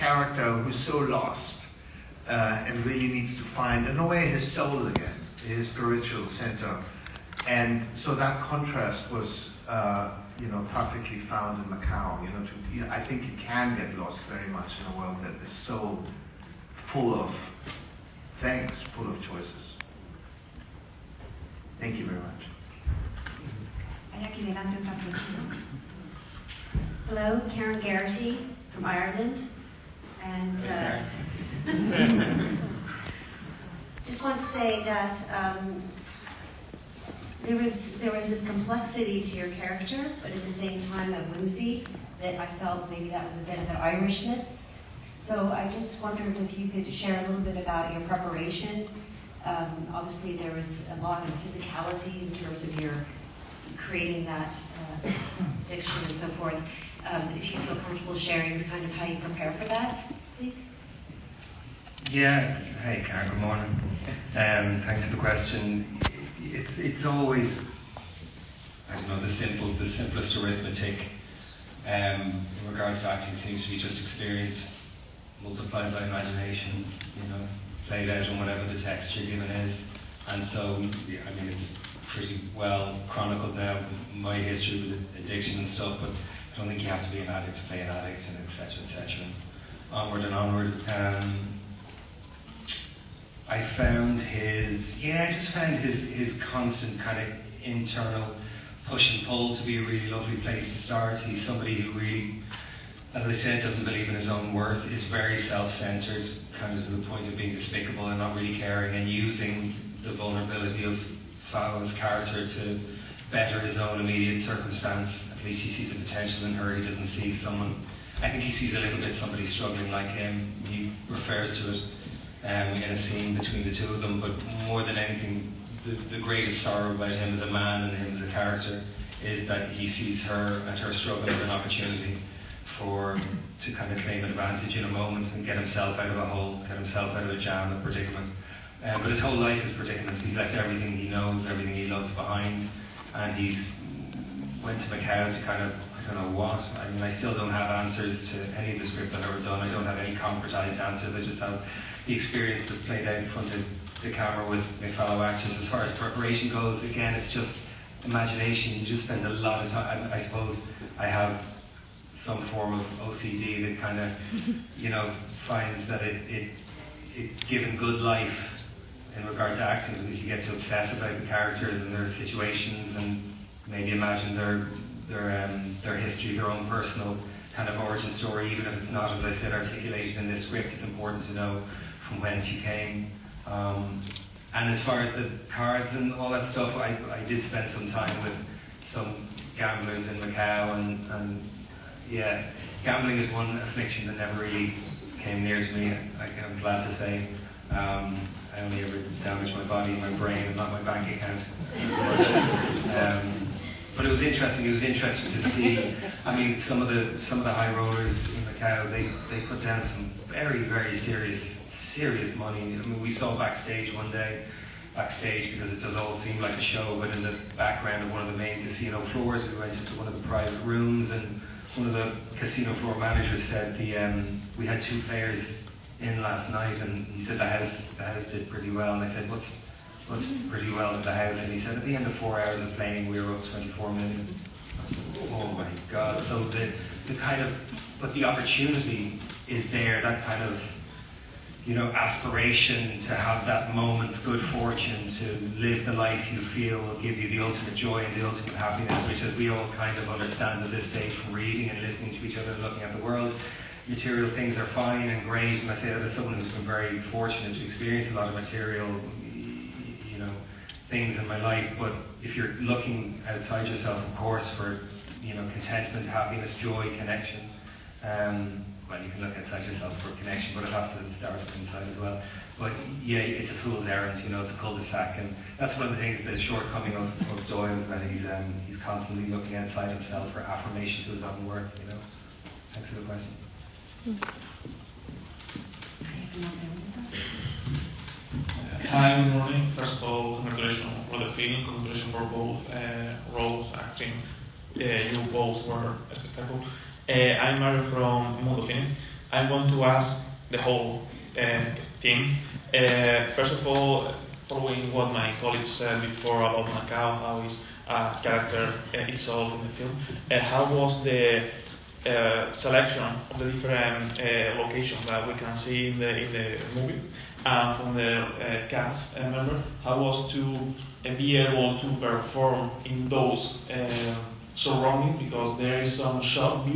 character who's so lost and really needs to find, in a way, his soul again, his spiritual center. And so that contrast was, perfectly found in Macau. I think you can get lost very much in a world that is so full of things, full of choices. Thank you very much. Hello, Karen Garrity from Ireland, and just want to say that there was this complexity to your character, but at the same time a whimsy that I felt maybe that was a bit of an Irishness. So I just wondered if you could share a little bit about your preparation. Obviously there was a lot of physicality in terms of your creating that diction and so forth. If you feel comfortable sharing kind of how you prepare for that, please. Yeah, hey Karen, good morning. Thanks for the question. It's always, I don't know, the simplest arithmetic in regards to acting seems to be just experience multiplied by imagination, played out on whatever the text you're given is. And so, it's pretty well chronicled now, my history with addiction and stuff, but I don't think you have to be an addict to play an addict, and etc. Onward and onward. I found his constant kind of internal push and pull to be a really lovely place to start. He's somebody who really, as I said, doesn't believe in his own worth, is very self-centered, kind of to the point of being despicable and not really caring, and using the vulnerability of Fao's character to better his own immediate circumstance. At least he sees the potential in her. He doesn't see someone, I think he sees a little bit somebody struggling like him. He refers to it in a scene between the two of them, but more than anything, the greatest sorrow about him as a man and him as a character is that he sees her and her struggle as an opportunity to kind of claim advantage in a moment and get himself out of a hole, get himself out of a jam, a predicament. But his whole life is predicament. He's left everything he knows, everything he loves behind, and he's went to Macau to kind of, I don't know what. I still don't have answers to any of the scripts I've ever done. I don't have any concretized answers. I just have the experience that's played out in front of the camera with my fellow actors. As far as preparation goes, again, it's just imagination. You just spend a lot of time. I suppose I have some form of OCD that kind of, finds that it's given good life in regard to acting, because you get to obsess about the characters and their situations and maybe imagine their history, their own personal kind of origin story, even if it's not, as I said, articulated in this script. It's important to know from whence you came. And as far as the cards and all that stuff, I did spend some time with some gamblers in Macau, and yeah, gambling is one affliction that never really came near to me, I'm glad to say. I only ever damaged my body and my brain and not my bank account. But it was interesting. It was interesting to see. Some of the high rollers in Macau, they put down some very, very serious money. We saw backstage one day, because it does all seem like a show, but in the background of one of the main casino floors, we went into one of the private rooms, and one of the casino floor managers said we had 2 players in last night, and he said the house did pretty well. And I said, what's pretty well at the house? And he said at the end of 4 hours of playing, we were up 24 million. Oh my God! So the kind of, but the opportunity is there. That kind of, aspiration to have that moment's good fortune, to live the life you feel will give you the ultimate joy and the ultimate happiness, which, as we all kind of understand at this stage from reading and listening to each other and looking at the world, material things are fine and great, and I say that as someone who's been very fortunate to experience a lot of material, things in my life. But if you're looking outside yourself, of course, for contentment, happiness, joy, connection, well, you can look outside yourself for connection, but it has to start inside as well. But yeah, it's a fool's errand, it's a cul-de-sac, and that's one of the things, the shortcoming of Doyle, is that he's constantly looking outside himself for affirmation to his own work. Thanks for the question. Hi, good morning. First of all, congratulations for the film, congratulations for both roles, acting. You both were spectacular. I'm Mario from Mundo Cine. I want to ask the whole team. First of all, following what my colleagues said before about Macau, how is character itself in the film, how was the selection of the different locations that we can see in the movie, and from the cast member, how was to be able to perform in those surroundings, because there is some shot